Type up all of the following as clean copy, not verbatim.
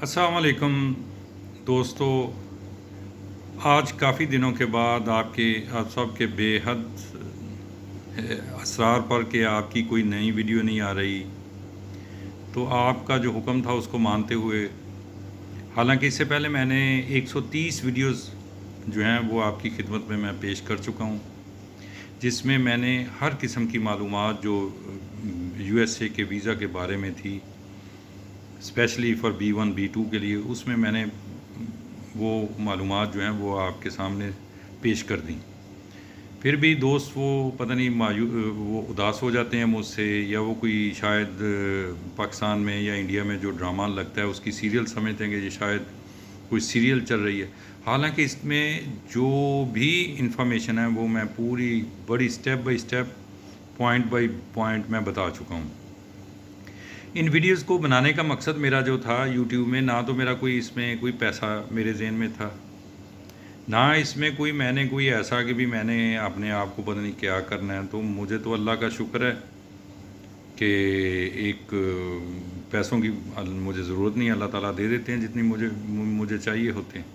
السلام علیکم دوستو، آج کافی دنوں کے بعد آپ سب کے بے حد اصرار پر کہ آپ کی کوئی نئی ویڈیو نہیں آ رہی، تو آپ کا جو حکم تھا اس کو مانتے ہوئے، حالانکہ اس سے پہلے میں نے 130 ویڈیوز جو ہیں وہ آپ کی خدمت میں پیش کر چکا ہوں، جس میں میں نے ہر قسم کی معلومات جو USA کے ویزا کے بارے میں تھی، اسپیشلی فار B1 B2 کے لیے، اس میں نے وہ معلومات جو ہیں وہ آپ کے سامنے پیش کر دیں۔ پھر بھی دوست وہ پتہ نہیں وہ اداس ہو جاتے ہیں مجھ سے، یا وہ کوئی شاید پاکستان میں یا انڈیا میں جو ڈرامہ لگتا ہے اس کی سیریل سمجھتے ہیں کہ یہ شاید کوئی سیریل چل رہی ہے، حالانکہ اس میں جو بھی انفارمیشن ہے وہ میں پوری بڑی step by step, point by point میں بتا چکا ہوں۔ ان ویڈیوز کو بنانے کا مقصد میرا جو تھا یوٹیوب میں، نہ تو میرا کوئی اس میں کوئی پیسہ میرے ذہن میں تھا، نہ اس میں میں نے کوئی ایسا کہ بھی میں نے اپنے آپ کو پتہ نہیں کیا کرنا ہے۔ تو مجھے تو اللہ کا شکر ہے کہ ایک پیسوں کی مجھے ضرورت نہیں، اللہ تعالیٰ دے دیتے ہیں جتنی مجھے چاہیے ہوتے ہیں۔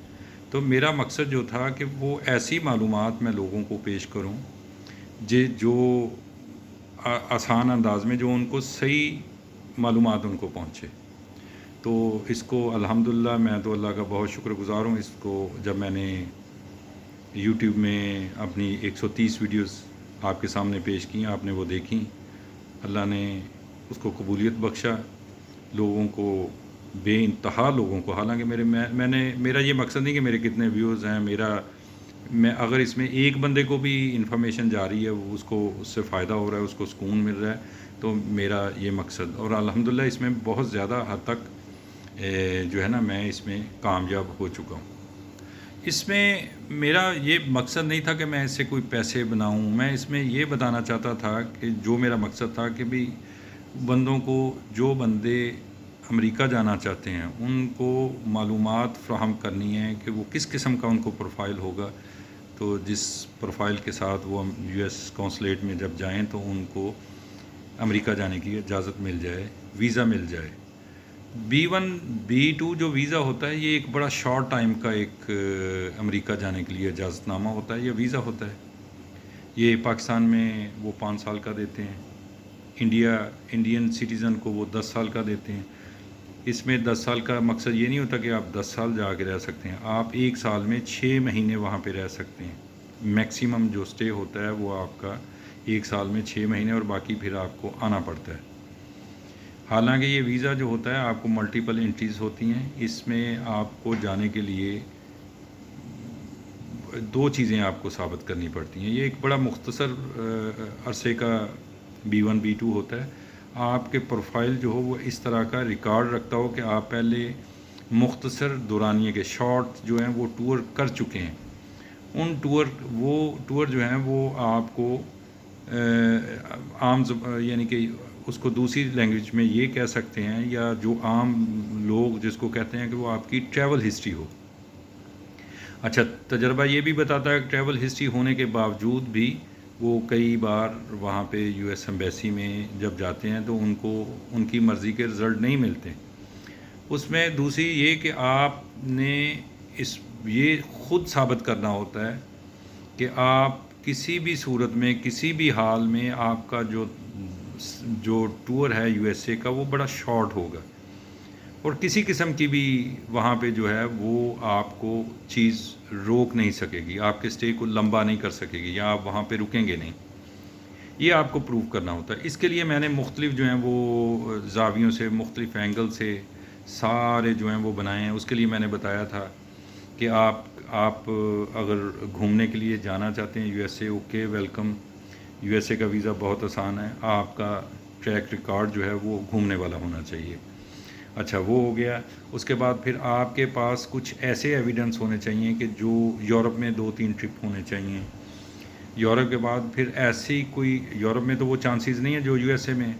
تو میرا مقصد جو تھا کہ وہ ایسی معلومات میں لوگوں کو پیش کروں جو آسان انداز میں، جو ان کو صحیح معلومات ان کو پہنچے۔ تو اس کو الحمدللہ میں تو اللہ کا بہت شکر گزار ہوں۔ اس کو جب میں نے یوٹیوب میں اپنی 130 ویڈیوز آپ کے سامنے پیش کی، آپ نے وہ دیکھیں، اللہ نے اس کو قبولیت بخشا، لوگوں کو، بے انتہا لوگوں کو، حالانکہ میرا یہ مقصد نہیں کہ میرے کتنے ویوز ہیں، میں اگر اس میں ایک بندے کو بھی انفارمیشن جا رہی ہے، اس سے فائدہ ہو رہا ہے، اس کو سکون مل رہا ہے، تو میرا یہ مقصد، اور الحمدللہ اس میں بہت زیادہ حد تک جو ہے نا میں اس میں کامیاب ہو چکا ہوں۔ اس میں میرا یہ مقصد نہیں تھا کہ میں اس سے کوئی پیسے بناؤں، میں اس میں یہ بتانا چاہتا تھا کہ جو میرا مقصد تھا کہ بھی بندوں کو، جو بندے امریکہ جانا چاہتے ہیں ان کو معلومات فراہم کرنی ہے کہ وہ کس قسم کا ان کو پروفائل ہوگا، تو جس پروفائل کے ساتھ وہ US قونصلیٹ میں جب جائیں تو ان کو امریکہ جانے کی اجازت مل جائے، ویزا مل جائے۔ B1 B2 جو ویزا ہوتا ہے، یہ ایک بڑا شارٹ ٹائم کا ایک امریکہ جانے کے لیے اجازت نامہ ہوتا ہے یا ویزا ہوتا ہے۔ یہ پاکستان میں وہ 5 سال کا دیتے ہیں، انڈین سٹیزن کو وہ 10 سال کا دیتے ہیں۔ اس میں 10 سال کا مقصد یہ نہیں ہوتا کہ آپ 10 سال جا کے رہ سکتے ہیں، آپ ایک سال میں 6 مہینے وہاں پہ رہ سکتے ہیں۔ میکسیمم جو سٹے ہوتا ہے وہ آپ کا ایک سال میں 6 مہینے، اور باقی پھر آپ کو آنا پڑتا ہے۔ حالانکہ یہ ویزا جو ہوتا ہے آپ کو ملٹیپل انٹریز ہوتی ہیں، اس میں آپ کو جانے کے لیے 2 چیزیں آپ کو ثابت کرنی پڑتی ہیں۔ یہ ایک بڑا مختصر عرصے کا B1 B2 ہوتا ہے۔ آپ کے پروفائل جو ہو وہ اس طرح کا ریکارڈ رکھتا ہو کہ آپ پہلے مختصر دورانیے کے شارٹ جو ہیں وہ ٹور کر چکے ہیں۔ ان ٹور جو ہیں وہ آپ کو عام یعنی کہ اس کو دوسری لینگویج میں یہ کہہ سکتے ہیں، یا جو عام لوگ جس کو کہتے ہیں کہ وہ آپ کی ٹریول ہسٹری ہو۔ اچھا، تجربہ یہ بھی بتاتا ہے کہ ٹریول ہسٹری ہونے کے باوجود بھی وہ کئی بار وہاں پہ US ایمبیسی میں جب جاتے ہیں تو ان کو ان کی مرضی کے رزلٹ نہیں ملتے۔ اس میں دوسری یہ کہ آپ نے یہ خود ثابت کرنا ہوتا ہے کہ آپ کسی بھی صورت میں، کسی بھی حال میں، آپ کا جو ٹور ہے USA کا وہ بڑا شارٹ ہوگا، اور کسی قسم کی بھی وہاں پہ جو ہے وہ آپ کو چیز روک نہیں سکے گی، آپ کے سٹے کو لمبا نہیں کر سکے گی، یا آپ وہاں پہ رکیں گے نہیں۔ یہ آپ کو پروف کرنا ہوتا ہے۔ اس کے لیے میں نے مختلف جو ہیں وہ زاویوں سے، مختلف اینگل سے سارے جو ہیں وہ بنائے ہیں۔ اس کے لیے میں نے بتایا تھا کہ آپ اگر گھومنے کے لیے جانا چاہتے ہیں USA، اوکے، ویلکم، USA کا ویزا بہت آسان ہے، آپ کا ٹریک ریکارڈ جو ہے وہ گھومنے والا ہونا چاہیے۔ اچھا، وہ ہو گیا۔ اس کے بعد پھر آپ کے پاس کچھ ایسے ایویڈنس ہونے چاہیے کہ جو یورپ میں 2-3 ٹرپ ہونے چاہیے۔ یورپ کے بعد پھر ایسی کوئی، یورپ میں تو وہ چانسز نہیں ہیں جو USA میں،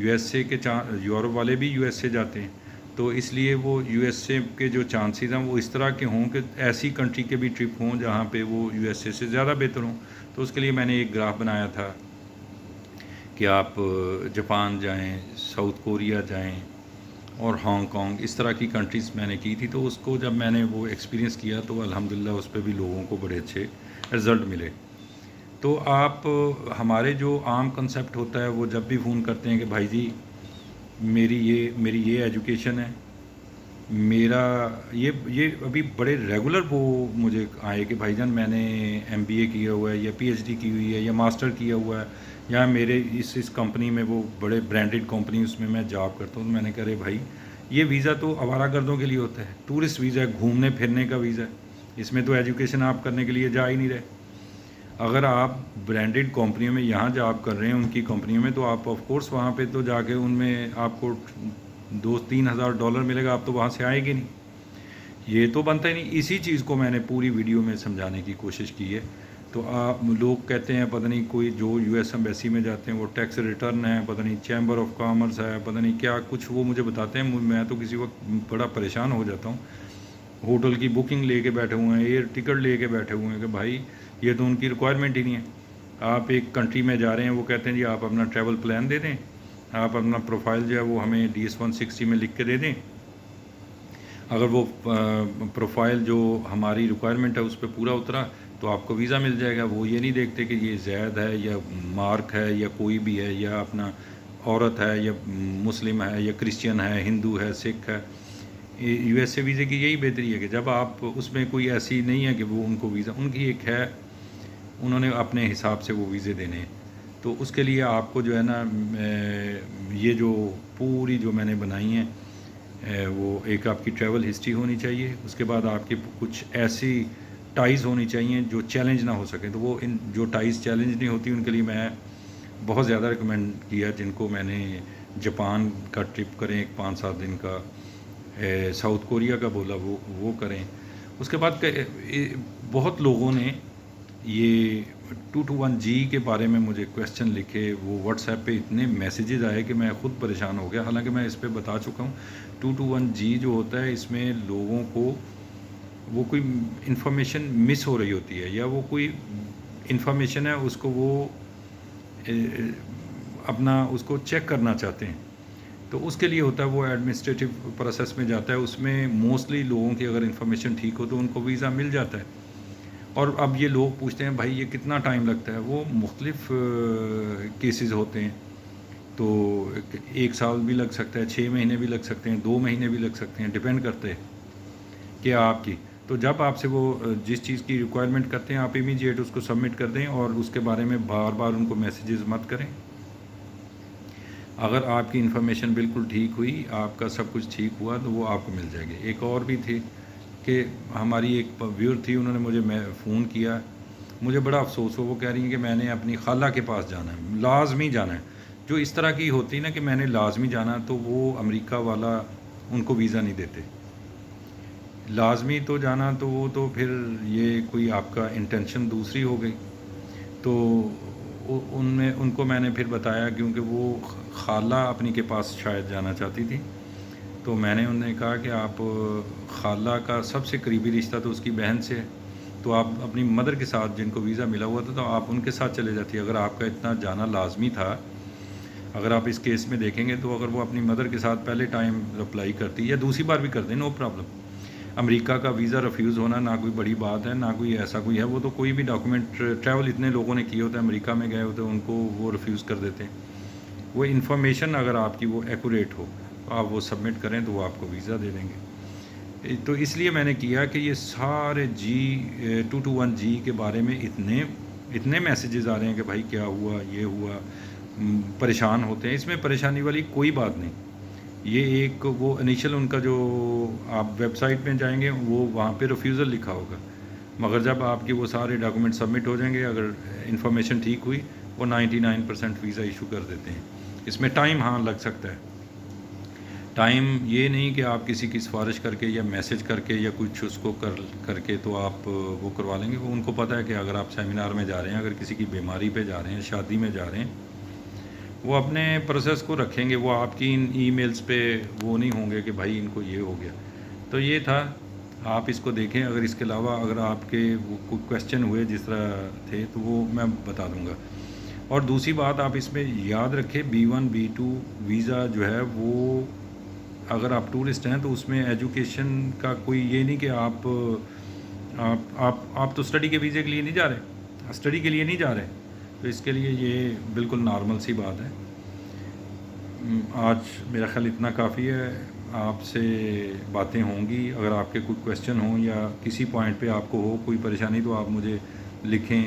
USA کے یورپ والے بھی USA جاتے ہیں، تو اس لیے وہ USA کے جو چانسز ہیں وہ اس طرح کے ہوں کہ ایسی کنٹری کے بھی ٹرپ ہوں جہاں پہ وہ USA سے زیادہ بہتر ہوں۔ تو اس کے لیے میں نے ایک گراف بنایا تھا کہ آپ جاپان جائیں، ساؤتھ کوریا جائیں، اور ہانگ کانگ، اس طرح کی کنٹریز میں نے کی تھی. تو اس کو جب میں نے وہ ایکسپیرینس کیا تو الحمدللہ اس پہ بھی لوگوں کو بڑے اچھے رزلٹ ملے. تو آپ ہمارے جو عام کنسیپٹ ہوتا ہے وہ جب بھی فون کرتے ہیں کہ بھائی جی میری یہ ایجوکیشن ہے، میرا یہ ابھی بڑے ریگولر وہ مجھے آئے کہ بھائی جان میں نے ایم بی اے کیا ہوا ہے یا پی ایچ ڈی کی ہوئی ہے یا ماسٹر کیا ہوا ہے، یا میرے اس کمپنی میں وہ بڑے برانڈڈ کمپنی اس میں جاب کرتا ہوں. تو میں نے کہا رے بھائی یہ ویزا تو آوارہ گردوں کے لیے ہوتا ہے، ٹورسٹ ویزا ہے، گھومنے پھرنے کا ویزا ہے، اس میں تو ایجوکیشن آپ کرنے کے لیے جا ہی نہیں رہے. اگر آپ برانڈڈ کمپنیوں میں یہاں جاب کر رہے ہیں ان کی کمپنیوں میں، تو آپ آف کورس وہاں پہ تو جا کے ان میں آپ کو $2,000-3,000 ملے گا، آپ تو وہاں سے آئے گے نہیں. یہ تو بنتا ہی نہیں. اسی چیز کو میں نے پوری ویڈیو میں سمجھانے کی کوشش کی ہے. تو آپ لوگ کہتے ہیں پتہ نہیں کوئی جو یو ایس ایمبیسی میں جاتے ہیں وہ ٹیکس ریٹرن ہے، پتہ نہیں چیمبر آف کامرس ہے، پتہ نہیں کیا کچھ وہ مجھے بتاتے ہیں. میں تو کسی وقت بڑا پریشان ہو جاتا ہوں. ہوٹل کی بکنگ لے کے بیٹھے ہوئے ہیں، ایئر ٹکٹ لے کے بیٹھے ہوئے ہیں کہ بھائی یہ تو ان کی ریکوائرمنٹ ہی نہیں ہے. آپ ایک کنٹری میں جا رہے ہیں، وہ کہتے ہیں جی آپ اپنا ٹریول پلان دے دیں، آپ اپنا پروفائل جو ہے وہ ہمیں DS-160 میں لکھ کے دے دیں. اگر وہ پروفائل جو ہماری ریکوائرمنٹ ہے اس پہ پورا اترا تو آپ کو ویزا مل جائے گا. وہ یہ نہیں دیکھتے کہ یہ زید ہے یا مارک ہے یا کوئی بھی ہے، یا اپنا عورت ہے یا مسلم ہے یا کرسچن ہے، ہندو ہے، سکھ ہے. یو ایس اے ویزے کی یہی بہتری ہے کہ جب آپ اس میں کوئی ایسی نہیں ہے کہ وہ ان کو ویزا، ان کی ایک ہے، انہوں نے اپنے حساب سے وہ ویزے دینے ہیں. تو اس کے لیے آپ کو جو ہے نا یہ جو پوری جو میں نے بنائی ہیں وہ ایک آپ کی ٹریول ہسٹری ہونی چاہیے. اس کے بعد آپ کی کچھ ایسی ٹائز ہونی چاہیے جو چیلنج نہ ہو سکیں. تو وہ جو ٹائز چیلنج نہیں ہوتی ان کے لیے میں بہت زیادہ ریکمینڈ کیا، جن کو میں نے جاپان کا ٹرپ کریں ایک 5-7 دن کا، ساؤتھ کوریا کا بولا وہ کریں. اس کے بعد بہت لوگوں نے یہ 221G کے بارے میں مجھے کویسچن لکھے. وہ واٹس ایپ پہ اتنے میسیجز آئے کہ میں خود پریشان ہو گیا، حالانکہ میں اس پہ بتا چکا ہوں. 221G جو ہوتا ہے اس میں لوگوں کو وہ کوئی انفارمیشن مس ہو رہی ہوتی ہے، یا وہ کوئی انفارمیشن ہے اس کو وہ اپنا اس کو چیک کرنا چاہتے ہیں. تو اس کے لیے ہوتا ہے وہ ایڈمنسٹریٹو پروسیس میں جاتا ہے. اس میں موسٹلی لوگوں کی اگر انفارمیشن ٹھیک ہو تو ان کو ویزا مل جاتا ہے. اور اب یہ لوگ پوچھتے ہیں بھائی یہ کتنا ٹائم لگتا ہے. وہ مختلف کیسز ہوتے ہیں، تو 1 سال بھی لگ سکتا ہے، 6 مہینے بھی لگ سکتے ہیں، 2 مہینے بھی لگ سکتے ہیں، ڈپینڈ کرتے ہیں کہ آپ کی. تو جب آپ سے وہ جس چیز کی ریکوائرمنٹ کرتے ہیں آپ امیجیٹ اس کو سبمٹ کر دیں، اور اس کے بارے میں بار بار ان کو میسیجز مت کریں. اگر آپ کی انفارمیشن بالکل ٹھیک ہوئی، آپ کا سب کچھ ٹھیک ہوا تو وہ آپ کو مل جائے گی. ایک اور بھی تھی کہ ہماری ایک ویور تھی، انہوں نے مجھے فون کیا. مجھے بڑا افسوس ہو، وہ کہہ رہی ہیں کہ میں نے اپنی خالہ کے پاس جانا ہے، لازمی جانا ہے. جو اس طرح کی ہوتی نا کہ میں نے لازمی جانا، تو وہ امریکہ والا ان کو ویزا نہیں دیتے. لازمی تو جانا تو وہ تو پھر یہ کوئی آپ کا انٹینشن دوسری ہو گئی. تو ان کو میں نے پھر بتایا، کیونکہ وہ خالہ اپنی کے پاس شاید جانا چاہتی تھی. تو میں نے انہیں کہا کہ آپ خالہ کا سب سے قریبی رشتہ تو اس کی بہن سے ہے، تو آپ اپنی مدر کے ساتھ جن کو ویزا ملا ہوا تھا تو آپ ان کے ساتھ چلے جاتی. اگر آپ کا اتنا جانا لازمی تھا، اگر آپ اس کیس میں دیکھیں گے تو اگر وہ اپنی مدر کے ساتھ پہلے ٹائم اپلائی کرتی یا دوسری بار بھی کر دیں نو پرابلم. امریکہ کا ویزا ریفیوز ہونا نہ کوئی بڑی بات ہے، نہ کوئی ایسا کوئی ہے. وہ تو کوئی بھی ڈاکومنٹ ٹریول اتنے لوگوں نے کیے ہوتے ہیں، امریکہ میں گئے ہوتے ہیں، ان کو وہ ریفیوز کر دیتے ہیں. وہ انفارمیشن اگر آپ کی وہ ایکوریٹ ہو تو آپ وہ سبمٹ کریں تو وہ آپ کو ویزا دے دیں گے. تو اس لیے میں نے کیا کہ یہ سارے 221G کے بارے میں اتنے میسیجز آ رہے ہیں کہ بھائی کیا ہوا، یہ ہوا، پریشان ہوتے ہیں. اس میں پریشانی والی کوئی بات نہیں. یہ ایک وہ انیشل ان کا جو آپ ویب سائٹ میں جائیں گے وہ وہاں پہ ریفیوزل لکھا ہوگا، مگر جب آپ کے وہ سارے ڈاکومنٹ سبمٹ ہو جائیں گے، اگر انفارمیشن ٹھیک ہوئی، وہ 99% ویزا ایشو کر دیتے ہیں. اس میں ٹائم ہاں لگ سکتا ہے. ٹائم یہ نہیں کہ آپ کسی کی سفارش کر کے یا میسج کر کے یا کچھ اس کو کر کے تو آپ وہ کروا لیں گے. وہ ان کو پتہ ہے کہ اگر آپ سیمینار میں جا رہے ہیں، اگر کسی کی بیماری پہ جا رہے ہیں، شادی میں جا رہے ہیں، وہ اپنے پروسیس کو رکھیں گے. وہ آپ کی ان ای میلز پہ وہ نہیں ہوں گے کہ بھائی ان کو یہ ہو گیا. تو یہ تھا، آپ اس کو دیکھیں. اگر اس کے علاوہ اگر آپ کے وہ کوئی کویسچن ہوئے جس طرح تھے تو وہ میں بتا دوں گا. اور دوسری بات آپ اس میں یاد رکھیں، B1 B2 ویزا جو ہے وہ اگر آپ ٹورسٹ ہیں تو اس میں ایجوکیشن کا کوئی یہ نہیں کہ آپ تو اسٹڈی کے ویزے کے لیے نہیں جا رہے، اسٹڈی کے لیے نہیں جا رہے، تو اس کے لیے یہ بالکل نارمل سی بات ہے۔ آج میرا خیال اتنا کافی ہے، آپ سے باتیں ہوں گی، اگر آپ کے کوئی کویشچن ہوں یا کسی پوائنٹ پہ آپ کو ہو کوئی پریشانی تو آپ مجھے لکھیں،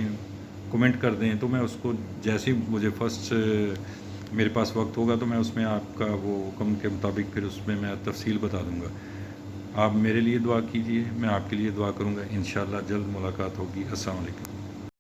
کمنٹ کر دیں، تو میں اس کو جیسے ہی مجھے فرسٹ میرے پاس وقت ہوگا تو میں اس میں آپ کا وہ حکم کے مطابق پھر اس میں تفصیل بتا دوں گا۔ آپ میرے لیے دعا کیجیے، میں آپ کے لیے دعا کروں گا، انشاءاللہ جلد ملاقات ہوگی۔ السلام علیکم۔